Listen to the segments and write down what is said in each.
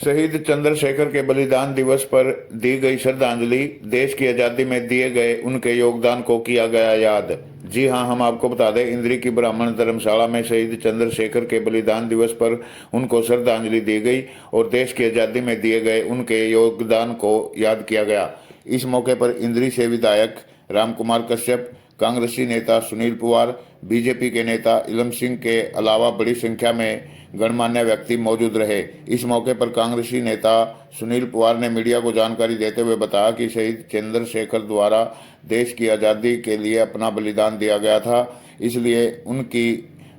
शहीद चंद्रशेखर के बलिदान दिवस पर दी गई श्रद्धांजलि। देश की आज़ादी में दिए गए उनके योगदान को किया गया याद। जी हां, हम आपको बता दें, इंद्री की ब्राह्मण धर्मशाला में शहीद चंद्रशेखर के बलिदान दिवस पर उनको श्रद्धांजलि दी गई और देश की आज़ादी में दिए गए उनके योगदान को याद किया गया। इस मौके पर इंद्री से विधायक रामकुमार कश्यप, कांग्रेसी नेता सुनील पवार, बीजेपी के नेता इलम सिंह के अलावा बड़ी संख्या में गणमान्य व्यक्ति मौजूद रहे। इस मौके पर कांग्रेसी नेता सुनील पवार ने मीडिया को जानकारी देते हुए बताया कि शहीद चंद्रशेखर द्वारा देश की आज़ादी के लिए अपना बलिदान दिया गया था, इसलिए उनकी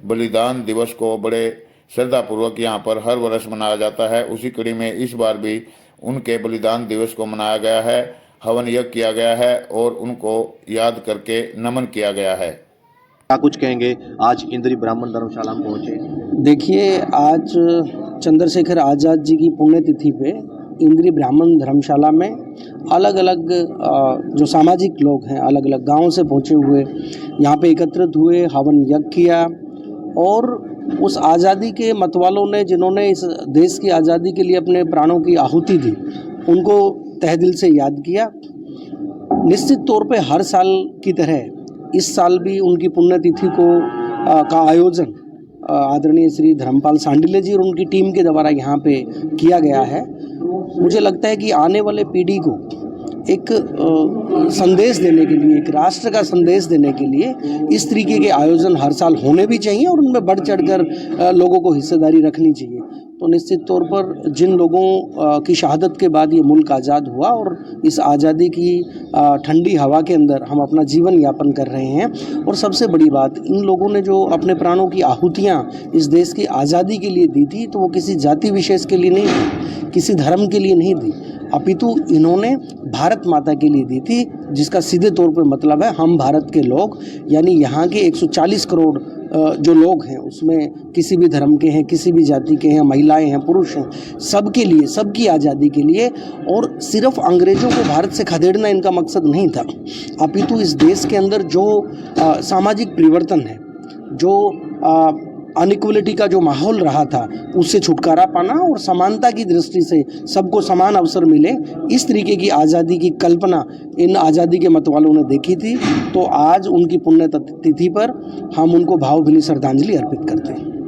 बलिदान दिवस को बड़े श्रद्धापूर्वक यहाँ पर हर वर्ष मनाया जाता है। उसी कड़ी में इस बार भी उनके बलिदान दिवस को मनाया गया है, हवन यज्ञ किया गया है और उनको याद करके नमन किया गया है। क्या कुछ कहेंगे, आज इंद्री ब्राह्मण धर्मशाला में पहुंचे? देखिए, आज चंद्रशेखर आज़ाद जी की पुण्यतिथि पे इंद्री ब्राह्मण धर्मशाला में अलग अलग जो सामाजिक लोग हैं अलग अलग गांवों से पहुंचे हुए यहाँ पे एकत्रित हुए, हवन यज्ञ किया और उस आज़ादी के मतवालों ने जिन्होंने इस देश की आज़ादी के लिए अपने प्राणों की आहुति दी, उनको तहे दिल से याद किया। निश्चित तौर पे हर साल की तरह इस साल भी उनकी पुण्यतिथि का आयोजन आदरणीय श्री धर्मपाल सांडिल्य जी और उनकी टीम के द्वारा यहाँ पे किया गया है। मुझे लगता है कि आने वाले पीढ़ी को एक संदेश देने के लिए, एक राष्ट्र का संदेश देने के लिए इस तरीके के आयोजन हर साल होने भी चाहिए और उनमें बढ़ चढ़कर लोगों को हिस्सेदारी रखनी चाहिए। तो निश्चित तौर पर जिन लोगों की शहादत के बाद ये मुल्क आज़ाद हुआ और इस आज़ादी की ठंडी हवा के अंदर हम अपना जीवन यापन कर रहे हैं, और सबसे बड़ी बात, इन लोगों ने जो अपने प्राणों की आहुतियाँ इस देश की आज़ादी के लिए दी थी, तो वो किसी जाति विशेष के लिए नहीं दी, किसी धर्म के लिए नहीं दी, अपितु इन्होंने भारत माता के लिए दी थी, जिसका सीधे तौर पर मतलब है हम भारत के लोग, यानी यहाँ के 140 करोड़ जो लोग हैं उसमें किसी भी धर्म के हैं, किसी भी जाति के हैं, महिलाएं हैं, पुरुष हैं, सबके लिए, सबकी आज़ादी के लिए। और सिर्फ अंग्रेज़ों को भारत से खदेड़ना इनका मकसद नहीं था, अपितु इस देश के अंदर जो सामाजिक परिवर्तन है, जो अनइक्वलिटी का जो माहौल रहा था, उससे छुटकारा पाना और समानता की दृष्टि से सबको समान अवसर मिले, इस तरीके की आज़ादी की कल्पना इन आज़ादी के मतवालों ने देखी थी। तो आज उनकी पुण्यतिथि पर हम उनको भावभीनी श्रद्धांजलि अर्पित करते हैं।